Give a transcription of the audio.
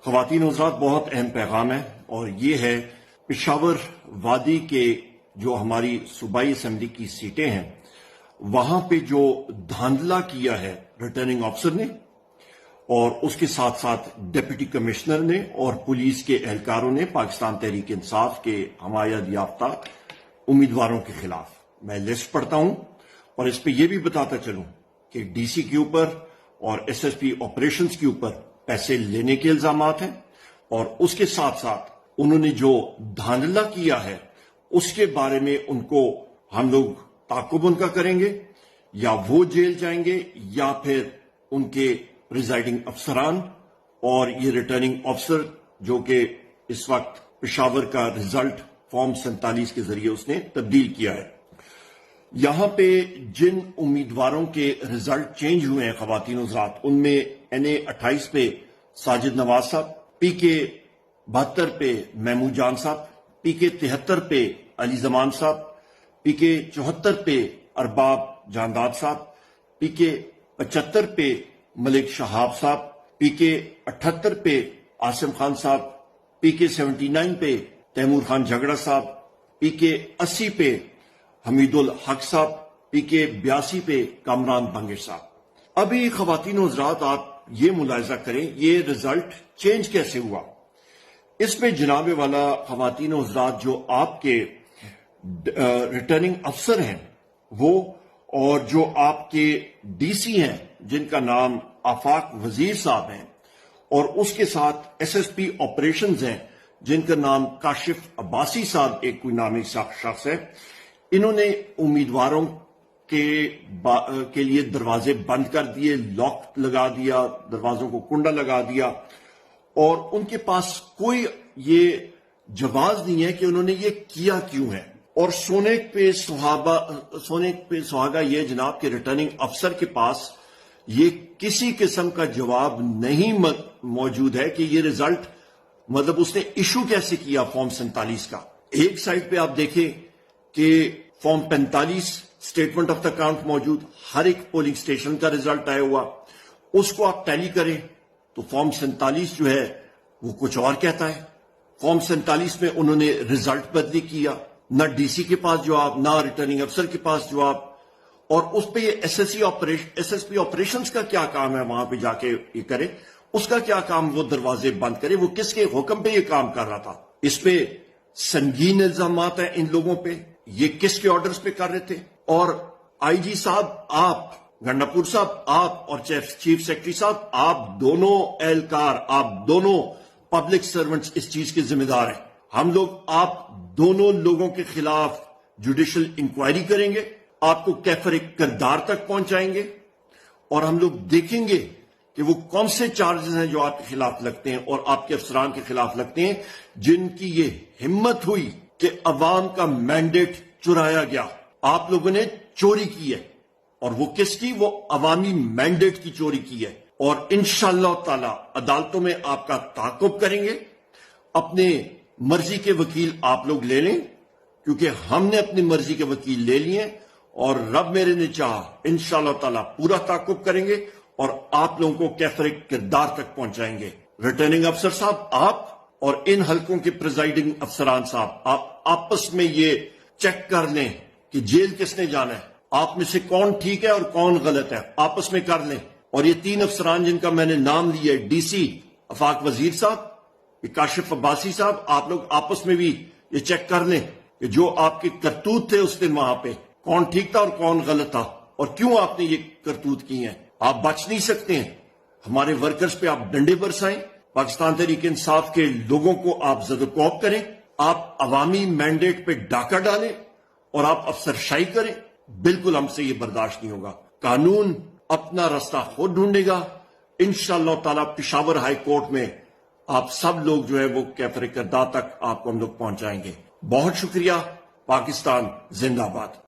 خواتین و حضرات، بہت اہم پیغام ہے اور یہ ہے پشاور وادی کے جو ہماری صوبائی اسمبلی کی سیٹیں ہیں وہاں پہ جو دھاندلا کیا ہے ریٹرننگ آفیسر نے اور اس کے ساتھ ساتھ ڈپٹی کمشنر نے اور پولیس کے اہلکاروں نے پاکستان تحریک انصاف کے حمایت یافتہ امیدواروں کے خلاف، میں لسٹ پڑھتا ہوں اور اس پہ یہ بھی بتاتا چلوں کہ ڈی سی کے اوپر اور ایس ایس پی آپریشنز کے اوپر پیسے لینے کے الزامات ہیں اور اس کے ساتھ ساتھ انہوں نے جو دھاندلا کیا ہے اس کے بارے میں ان کو ہم لوگ تعاقب ان کا کریں گے، یا وہ جیل جائیں گے یا پھر ان کے پریزائڈنگ افسران اور یہ ریٹرننگ آفیسر جو کہ اس وقت پشاور کا رزلٹ فارم 47 کے ذریعے اس نے تبدیل کیا ہے۔ یہاں پہ جن امیدواروں کے رزلٹ چینج ہوئے ہیں خواتین و حضرات، ان میں NA 28 پہ ساجد نواز صاحب، PK 72 پہ محمود جان صاحب، PK 73 پہ علی زمان صاحب، PK 74 پہ ارباب جانداد صاحب، PK 75 پہ ملک شہاب صاحب، PK 78 پہ عاصم خان صاحب، PK 79 پہ تیمور خان جھگڑا صاحب، PK 80 پہ حمید الحق صاحب، PK 82 پہ کامران بنگش صاحب۔ ابھی خواتین و حضرات آپ یہ ملاحظہ کریں یہ رزلٹ چینج کیسے ہوا۔ اس میں جناب والا خواتین و حضرات جو آپ کے ریٹرننگ افسر ہیں وہ اور جو آپ کے ڈی سی ہیں جن کا نام آفاق وزیر صاحب ہیں اور اس کے ساتھ ایس ایس پی آپریشنز ہیں جن کا نام کاشف عباسی صاحب ایک کوئی نامی شخص ہے، انہوں نے امیدواروں کے لیے دروازے بند کر دیے، لاک لگا دیا، دروازوں کو کنڈا لگا دیا اور ان کے پاس کوئی یہ جواز نہیں ہے کہ انہوں نے یہ کیا کیوں ہے۔ اور سونے پہ سہاگا یہ جناب کہ ریٹرننگ افسر کے پاس یہ کسی قسم کا جواب نہیں موجود ہے کہ یہ رزلٹ مطلب اس نے ایشو کیسے کیا فارم 47 کا۔ ایک سائٹ پہ آپ دیکھیں کہ form 45 statement of the account موجود، ہر ایک پولنگ اسٹیشن کا رزلٹ آیا ہوا، اس کو آپ ٹیلی کریں تو فارم 47 جو ہے وہ کچھ اور کہتا ہے۔ فارم 47 میں انہوں نے رزلٹ بدلی کیا، نہ ڈی سی کے پاس جواب، نہ ریٹرننگ افسر کے پاس جواب، اور اس پہ یہ ایس ایس پی آپریشنز کا کیا کام ہے وہاں پہ جا کے یہ کرے، اس کا کیا کام وہ دروازے بند کرے، وہ کس کے حکم پہ یہ کام کر رہا تھا۔ اس پہ سنگین الزامات ہیں ان لوگوں پہ، یہ کس کے آرڈرز پہ کر رہے تھے۔ اور آئی جی صاحب آپ، گنڈاپور صاحب آپ اور چیف سیکرٹری صاحب آپ دونوں اہلکار، آپ دونوں پبلک سرونٹس اس چیز کے ذمہ دار ہیں۔ ہم لوگ آپ دونوں لوگوں کے خلاف جوڈیشل انکوائری کریں گے، آپ کو کیفر کردار تک پہنچائیں گے اور ہم لوگ دیکھیں گے کہ وہ کون سے چارجز ہیں جو آپ کے خلاف لگتے ہیں اور آپ کے افسران کے خلاف لگتے ہیں جن کی یہ ہمت ہوئی کہ عوام کا مینڈیٹ چرایا گیا۔ آپ لوگوں نے چوری کی ہے اور وہ کس کی؟ وہ عوامی مینڈیٹ کی چوری کی ہے، اور انشاءاللہ تعالی عدالتوں میں آپ کا تعاقب کریں گے۔ اپنے مرضی کے وکیل آپ لوگ لے لیں کیونکہ ہم نے اپنی مرضی کے وکیل لے لیے اور رب میرے نے چاہا انشاءاللہ تعالی پورا تعاقب کریں گے اور آپ لوگوں کو کیفر کردار تک پہنچائیں گے۔ ریٹرننگ افسر صاحب آپ اور ان حلقوں کے پریزائڈنگ افسران صاحب آپ آپس میں یہ چیک کر لیں کہ جیل کس نے جانا ہے، آپ میں سے کون ٹھیک ہے اور کون غلط ہے، آپس میں کر لیں۔ اور یہ 3 افسران جن کا میں نے نام لیا ہے، ڈی سی آفاق وزیر صاحب، کاشف عباسی صاحب، آپ لوگ آپس میں بھی یہ چیک کر لیں کہ جو آپ کے کرتوت تھے اس دن وہاں پہ کون ٹھیک تھا اور کون غلط تھا اور کیوں آپ نے یہ کرتوت کی ہیں۔ آپ بچ نہیں سکتے ہیں، ہمارے ورکرز پہ آپ ڈنڈے برسائیں، پاکستان تحریک انصاف کے لوگوں کو آپ زد و کوب کریں، آپ عوامی مینڈیٹ پہ ڈاکہ ڈالیں اور آپ افسرشاہی کریں، بالکل ہم سے یہ برداشت نہیں ہوگا۔ قانون اپنا راستہ خود ڈھونڈے گا انشاءاللہ تعالی۔ پشاور ہائی کورٹ میں آپ سب لوگ جو ہے وہ کیفر کردار تک آپ کو ہم لوگ پہنچائیں گے۔ بہت شکریہ۔ پاکستان زندہ باد۔